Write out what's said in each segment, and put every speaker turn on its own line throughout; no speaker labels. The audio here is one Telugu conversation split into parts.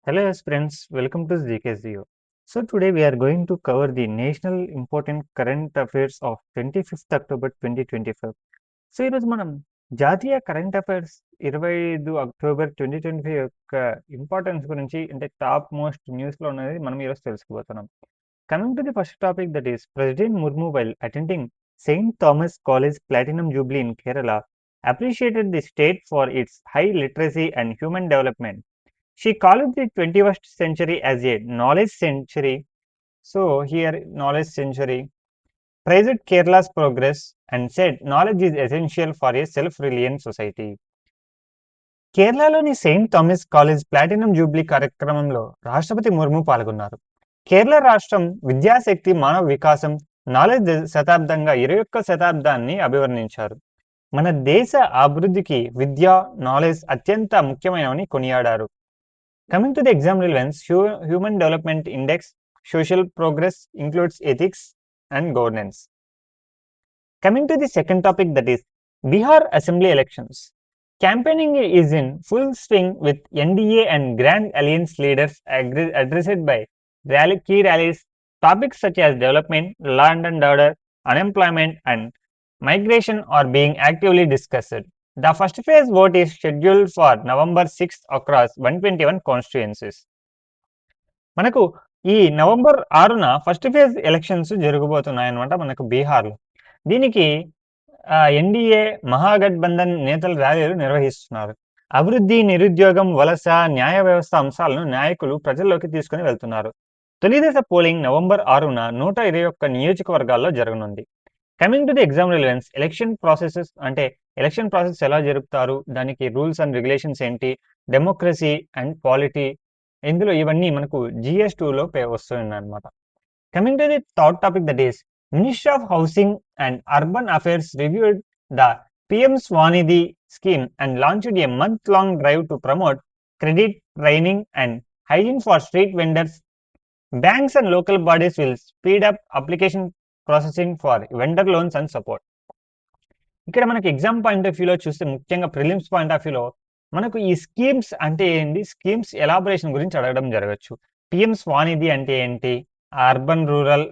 Hello friends, welcome to ZKZO. So today we are going to cover the national important current affairs of 25th October 2025. So ఈరోజు మనం జాతీయ కరెంట్ అఫైర్స్ 25 అక్టోబర్ 2025 యొక్క ఇంపార్టెన్స్ గురించి అంటే టాప్ మోస్ట్ న్యూస్లో ఉన్నది మనం ఈరోజు తెలుసుకోబోతున్నాం. Coming to the first topic, that is president Murmu while attending Saint Thomas college platinum Jubilee in Kerala appreciated the state for its high literacy and human development. She called the 21st century as a knowledge century. So here knowledge century praised Kerala's progress and said knowledge is essential for a self-reliant society. కేరళలోని Saint Thomas college platinum Jubilee కార్యక్రమంలో రాష్ట్రపతి ముర్ము పాల్గొన్నారు. కేరళ రాష్ట్రం విద్యాశక్తి, మానవ వికాసం, నాలెడ్జ్ శతాబ్దంగా 21వ శతాబ్దాన్ని అభివర్ణించారు. మన దేశ అభివృద్ధికి విద్య, నాలెడ్జ్ అత్యంత ముఖ్యమైనవని కొనియాడారు. Coming to the exam relevance, Human Development Index, social progress includes ethics and governance. Coming to the second topic, that is Bihar Assembly elections. Campaigning is in full swing with NDA and Grand Alliance leaders addressed by key rallies. Topics such as development, law and order, unemployment, and migration are being actively discussed. The first phase vote is scheduled for November 6th across 121 constituencies. మనకు ఈ నవంబర్ 6న ఫస్ట్ ఫేజ్ ఎలక్షన్స్ జరగబోతున్నాయన్నమాట మనకు బీహార్లో. దీనికి ఎన్డీఏ మహాగఠబంధన్ నేతలు ర్యాలీలు నిర్వహిస్తున్నారు. అభివృద్ధి, నిరుద్యోగం, వలస, న్యాయ వ్యవస్థ అంశాలను నాయకులు ప్రజల్లోకి తీసుకుని వెళ్తున్నారు. తొలి దశ పోలింగ్ నవంబర్ 6న 121 నియోజకవర్గాల్లో జరగనుంది. Coming to the exam relevance, election processes అంటే ఎలక్షన్ ప్రాసెస్ ఎలా జరుపుతారు, దానికి రూల్స్ అండ్ రెగ్యులేషన్స్ ఏంటి, డెమోక్రసీ అండ్ పాలిటీ, ఇందులో ఇవన్నీ మనకు GS2లో వస్తుంది అనమాట. Coming to the third topic, that is ministry of housing and urban affairs reviewed the PM Swanidhi scheme and launched a month-long drive to promote credit, training and hygiene for street vendors. Banks and local bodies will speed up application processing for vendor loans and support. ఇక్కడ మనకి ఎగ్జామ్ పాయింట్ ఆఫ్ వ్యూలో చూస్తే, ముఖ్యంగా ప్రిలిమ్స్ పాయింట్ ఆఫ్ వ్యూలో మనకు ఈ స్కీమ్స్ అంటే ఏంటి, స్కీమ్స్ ఎలాబరేషన్ గురించి అడగడం జరగచ్చు. PM స్వానిధి అంటే ఏంటి, urban rural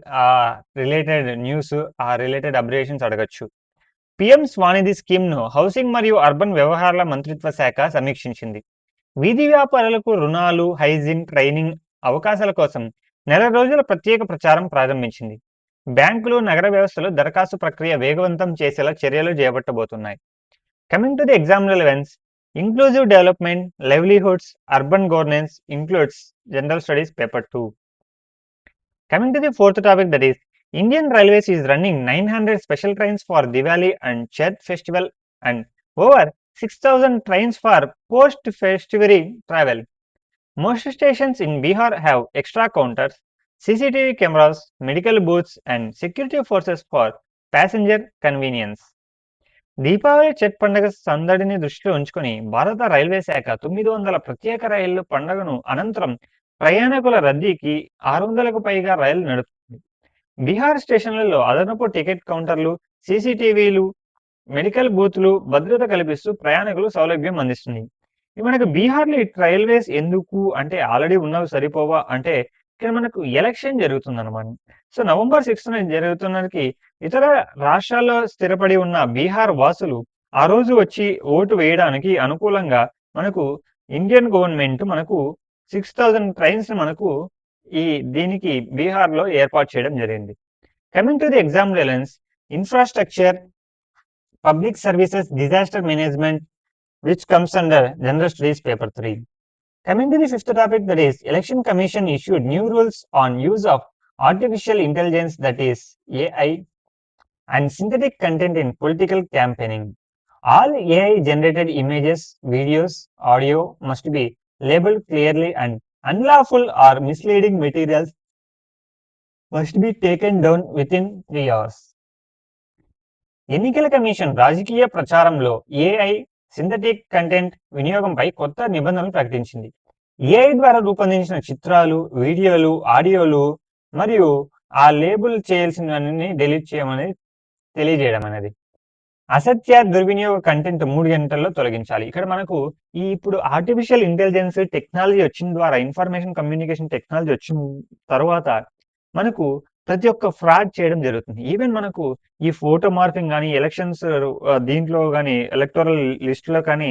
related news, related abbreviations అడగచ్చు. PM స్వానిధి స్కీమ్ను హౌసింగ్ మరియు అర్బన్ వ్యవహారాల మంత్రిత్వ శాఖ సమీక్షించింది. వీధి వ్యాపారులకు రుణాలు, హైజీన్, ట్రైనింగ్ అవకాశాల కోసం నెల రోజుల ప్రత్యేక ప్రచారం ప్రారంభించింది. బ్యాంకులు, నగర వ్యవస్థలు దరఖాస్తు ప్రక్రియ వేగవంతం చేసేలా చర్యలు చేపట్టబోతున్నాయి. Coming to the exam relevance, inclusive development, livelihoods, urban governance includes general studies paper 2. Coming to the fourth topic, that is Indian railways is running 900 special trains for Diwali and Chhath festival and over 6,000 trains for post-festival travel. Most stations in Bihar have extra counters, CCTV cameras, medical booths, and security forces for passenger convenience. Deepavali Chhath పండుగ సందడిని దృష్టిలో ఉంచుకొని భారత రైల్వే శాఖ 900 ప్రత్యేక రైళ్లు పండుగను అనంతరం ప్రయాణికుల రద్దీకి 600కు పైగా రైళ్లు నడుపుతుంది. బీహార్ స్టేషన్లలో అదనపు టికెట్ కౌంటర్లు, CCTVలు, మెడికల్ బూత్లు భద్రత కల్పిస్తూ ప్రయాణికులు సౌలభ్యం అందిస్తుంది. మనకు బీహార్లో రైల్వేస్ ఎందుకు అంటే ఆల్రెడీ ఉన్నవి సరిపోవా అంటే ఇక్కడ మనకు ఎలక్షన్ జరుగుతుంది అనమాట. సో నవంబర్ 6న జరుగుతున్నకి ఇతర రాష్ట్రాల్లో స్థిరపడి ఉన్న బీహార్ వాసులు ఆ రోజు వచ్చి ఓటు వేయడానికి అనుకూలంగా మనకు ఇండియన్ గవర్నమెంట్ మనకు 6,000 ట్రైన్స్ మనకు దీనికి బీహార్లో ఏర్పాటు చేయడం జరిగింది. Coming to the exam relevance, infrastructure, public services, disaster management, which comes under General Studies Paper 3. Coming to the fifth topic, that is Election Commission issued new rules on use of artificial intelligence, that is AI, and synthetic content in political campaigning. All AI generated images, videos, audio must be labeled clearly, and unlawful or misleading materials must be taken down within 3 hours. ఎన్నికల కమిషన్ రాజకీయ ప్రచారంలో AI, సింథటిక్ కంటెంట్ వినియోగంపై కొత్త నిబంధనలు ప్రకటించింది. AI ద్వారా రూపొందించిన చిత్రాలు, వీడియోలు, ఆడియోలు మరియు ఆ లేబుల్ చేయాల్సినవన్నీ డిలీట్ చేయమని తెలియజేయడం అనేది. అసత్య దుర్వినియోగ కంటెంట్ 3 గంటల్లో తొలగించాలి. ఇక్కడ మనకు ఇప్పుడు ఆర్టిఫిషియల్ ఇంటెలిజెన్స్ టెక్నాలజీ వచ్చిన ద్వారా ఇన్ఫర్మేషన్ కమ్యూనికేషన్ టెక్నాలజీ వచ్చిన తరువాత మనకు ప్రతి ఒక్క ఫ్రాడ్ చేయడం జరుగుతుంది. ఈవెన్ మనకు ఈ ఫోటో మార్ఫింగ్ గాని, ఎలక్షన్స్ దీంట్లో గాని ఎలక్టోరల్ లిస్ట్‌లో కానీ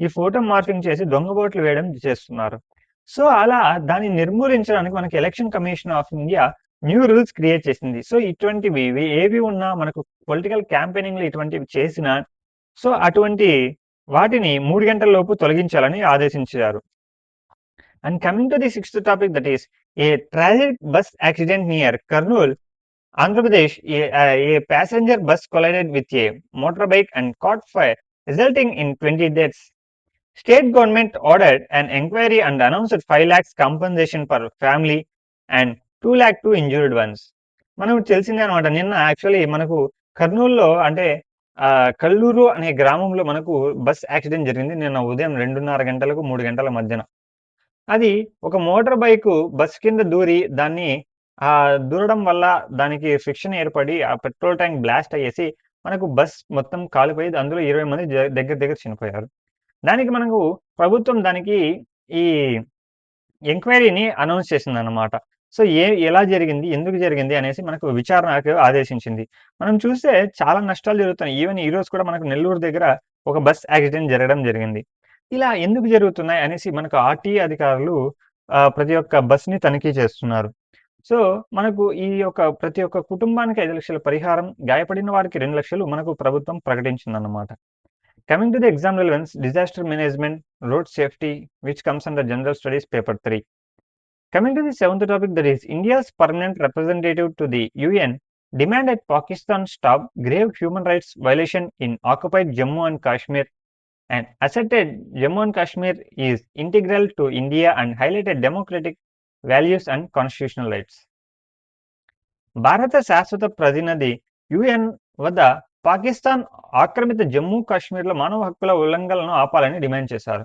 ఈ ఫోటో మార్ఫింగ్ చేసి దొంగ ఓట్లు వేయడం చేస్తున్నారు. సో, అలా దాన్ని నిర్మూలించడానికి మనకి election commission of India new rules create చేసింది. సో, ఇటువంటివి ఏవి ఉన్నా మనకు పొలిటికల్ క్యాంపెయినింగ్‌లో ఇటువంటివి చేసినా సో, అటువంటి వాటిని 3 గంటల లోపు తొలగించాలని ఆదేశించారు. And coming to the sixth topic, that is a tragic bus accident near Kurnool, Andhra Pradesh. A passenger bus collided with a motorbike and caught fire, resulting in 20 deaths. State government ordered an inquiry and announced 5 lakhs compensation per family and 2 lakh to injured ones. మనకు తెలిసిందే అనమాట. నిన్న యాక్చువల్లీ మనకు కర్నూలులో అంటే కల్లూరు అనే గ్రామంలో మనకు బస్ యాక్సిడెంట్ జరిగింది. నిన్న ఉదయం 2:30 గంటలకు 3 గంటల మధ్యన. అది ఒక మోటార్ బైకు బస్ కింద దూరి దాన్ని దూరడం వల్ల దానికి ఫ్రిక్షన్ ఏర్పడి ఆ పెట్రోల్ ట్యాంక్ బ్లాస్ట్ అయ్యేసి మనకు బస్ మొత్తం కాలిపోయి అందులో 20 మంది దగ్గర దగ్గర చనిపోయారు. దానికి మనకు ప్రభుత్వం దానికి ఈ ఎంక్వైరీని అనౌన్స్ చేసిందన్నమాట. సో, ఎలా జరిగింది? ఎందుకు జరిగింది? అనేసి మనకు విచారణకు ఆదేశించింది. మనం చూస్తే చాలా నష్టాలు జరుగుతున్నాయి. ఈవెన్ ఈరోజు కూడా మనకు నెల్లూరు దగ్గర ఒక బస్ యాక్సిడెంట్ జరగడం జరిగింది. ఇలా ఎందుకు జరుగుతున్నాయి అనేసి మనకు ఆర్‌టీఏ అధికారులు ప్రతి ఒక్క బస్‌ని తనిఖీ చేస్తున్నారు. సో, మనకు ఈ యొక్క ప్రతి ఒక్క కుటుంబానికి 5,00,000 పరిహారం, గాయపడిన వారికి 2,00,000 మనకు ప్రభుత్వం ప్రకటించిందన్నమాట. Coming to the exam relevance, disaster management, road safety, which comes under general studies paper 3. Coming to the seventh topic, that is India's permanent representative to the UN demanded Pakistan stop grave human rights violation in occupied Jammu and Kashmir and asserted Jammu and Kashmir is integral to India and highlighted democratic values and constitutional rights. భారత శాశ్వత ప్రతినిధి యుఎన్ వద్ద పాకిస్తాన్ ఆక్రమిత జమ్మూ కాశ్మీర్లో మానవ హక్కుల ఉల్లంఘనలను ఆపాలని డిమాండ్ చేశారు.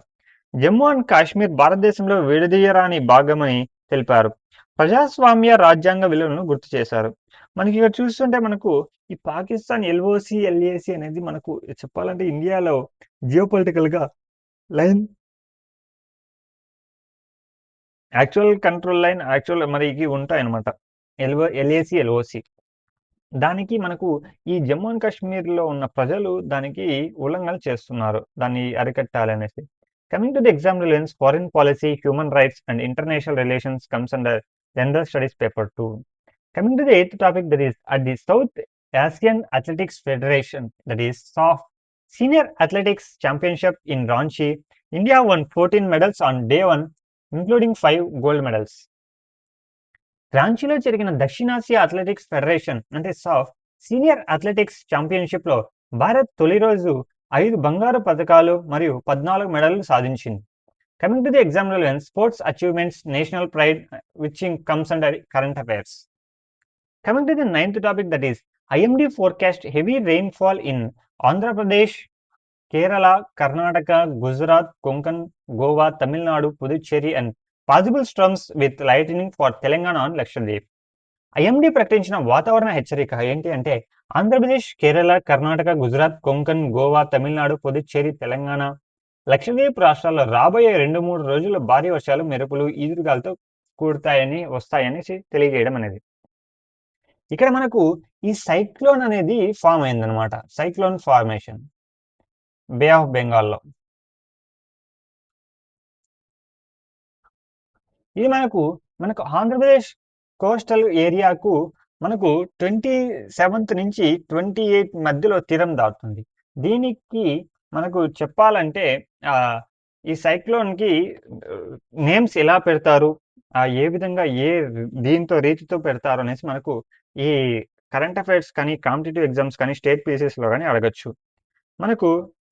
జమ్మూ అండ్ కాశ్మీర్ భారతదేశంలో విడదీయరాని భాగమని తెలిపారు. ప్రజాస్వామ్య రాజ్యాంగ విలువలను గుర్తు చేశారు. మనకి ఇక్కడ చూస్తుంటే మనకు ఈ పాకిస్తాన్ ఎల్ఓసి, ఎల్ఏసి అనేది మనకు చెప్పాలంటే ఇండియాలో జియోపొలిటికల్‌గా line actual control line actual మరి ఇవి ఉంటాయన్నమాట. LAC, LOC. దానికి మనకు ఈ జమ్మూ అండ్ కాశ్మీర్‌లో ఉన్న ప్రజలు దానికి ఉల్లంఘనలు చేస్తున్నారు. దాన్ని అరికట్టాలనేసి. Coming to the exam relevance, foreign policy, human rights and international relations comes under general studies paper 2. Coming to the eighth topic, that is at the South Asian Athletics Federation, that is SAF Senior Athletics Championship in Ranchi, India won 14 medals on day 1, including 5 gold medals. రాంచీలో జరిగిన దక్షిణాసియా అథ్లెటిక్స్ ఫెడరేషన్ అంటే సాఫ్ సీనియర్ అథ్లెటిక్స్ ఛాంపియన్షిప్లో భారత్ తొలి రోజు 5 బంగారు పథకాలు మరియు 14 మెడల్లు సాధించింది. Coming to the exam relevance, sports achievements, national pride which comes under current affairs. Coming to the ninth topic, that is IMD forecast heavy rainfall in Andhra Pradesh, Kerala, Karnataka, Gujarat, Konkan, Goa, Tamil Nadu, Puducherry and possible storms with lightening for Telangana and Lakshadweep. IMD ప్రకటించిన వాతావరణ హెచ్చరిక ఏంటి అంటే ఆంధ్రప్రదేశ్, కేరళ, కర్ణాటక, గుజరాత్, కొంకన్, గోవా, తమిళనాడు, పుదుచ్చేరి, తెలంగాణ, లక్షద్వీప్ రాష్ట్రాల్లో రాబోయే 2-3 రోజుల్లో భారీ వర్షాలు, మెరుపులు, ఈదురుగాలతో వస్తాయని తెలియజేయడం అనేది. ఇక్కడ మనకు ఈ సైక్లోన్ అనేది ఫామ్ అయిందనమాట. సైక్లోన్ ఫార్మేషన్ బే ఆఫ్ బెంగాల్లో. ఇది మనకు ఆంధ్రప్రదేశ్ కోస్టల్ ఏరియాకు మనకు 27th నుంచి 28 మధ్యలో తీరం దాటుతుంది. దీనికి మనకు చెప్పాలంటే ఈ సైక్లోన్‌కి నేమ్స్ ఎలా పెడతారు? ఏ విధంగా రీతితో పెడతారు అనేసి మనకు ఈ కరెంట్ అఫైర్స్ కానీ, కాంపిటీటివ్ ఎగ్జామ్స్ కానీ, స్టేట్ పీసీఎస్‌లో గాని అడగొచ్చు.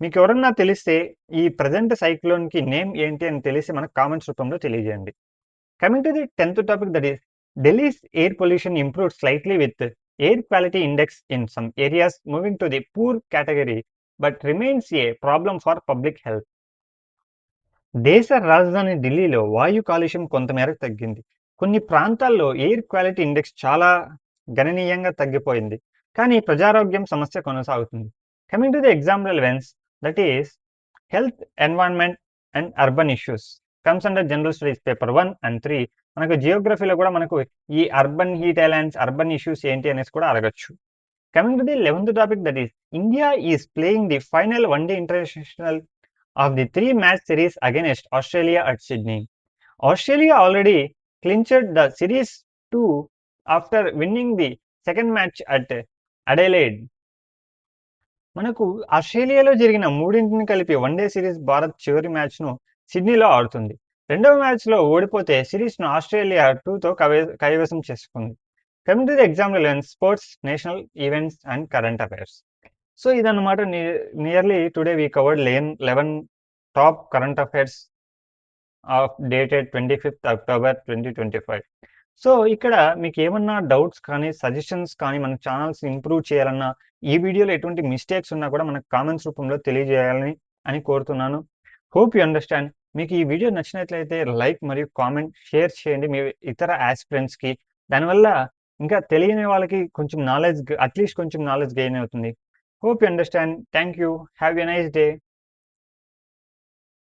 మీకెవరన్నా తెలిస్తే ఈ ప్రెజెంట్ సైక్లోన్‌కి నేమ్ ఏంటి అని తెలిసి మనకు కామెంట్స్ రూపంలో తెలియజేయండి. Coming to the 10th topic, that is Delhi's air pollution improved slightly with air quality index in some areas moving to the poor category but remains a problem for public health. దేశ రాజధాని ఢిల్లీలో వాయు కాలుష్యం కొంతమేరకు తగ్గింది. కొన్ని ప్రాంతాల్లో ఎయిర్ క్వాలిటీ ఇండెక్స్ చాలా గణనీయంగా తగ్గిపోయింది. కానీ ప్రజారోగ్యం సమస్య కొనసాగుతుంది. Coming to the exam relevance, that is health, environment and urban issues comes under general studies paper 1 and 3. మనకు జియోగ్రఫీలో కూడా మనకు ఈ urban heat islands, urban issues ఏంటి అనేసి కూడా అడగొచ్చు. Coming to the 11th topic, that is India is playing the final one-day international of the 3-match series against Australia at Sydney. Australia already clinched the series 2 after winning the second match at Adelaide. మనకు ఆస్ట్రేలియాలో జరిగిన మూడింటిని కలిపి వన్డే సిరీస్ భారత్ చివరి మ్యాచ్ను సిడ్నీలో ఆడుతుంది. రెండవ మ్యాచ్లో ఓడిపోతే సిరీస్ను ఆస్ట్రేలియా 2తో కైవసం చేసుకుంది. Coming to the exam relevance, sports, national events and current affairs. So ఇదన్నమాట nearly today we covered 11 top current affairs of dated 25th October 2025. సో ఇక్కడ మీకు ఏమన్నా డౌట్స్ కానీ, సజెషన్స్ కానీ, మన ఛానల్స్ ఇంప్రూవ్ చేయాలన్నా, ఈ వీడియోలో ఎటువంటి మిస్టేక్స్ ఉన్నా కూడా మనకు కామెంట్స్ రూపంలో తెలియజేయాలని కోరుతున్నాను. Hope you understand. మీకు ఈ వీడియో నచ్చినట్లయితే లైక్ మరియు కామెంట్, షేర్ చేయండి మీ ఇతర యాస్పిరెంట్స్‌కి. దానివల్ల ఇంకా తెలియని వాళ్ళకి కొంచెం నాలెడ్జ్, అట్లీస్ట్ కొంచెం నాలెడ్జ్ గెయిన్ అవుతుంది. Hope you understand. Thank you. Have a nice day.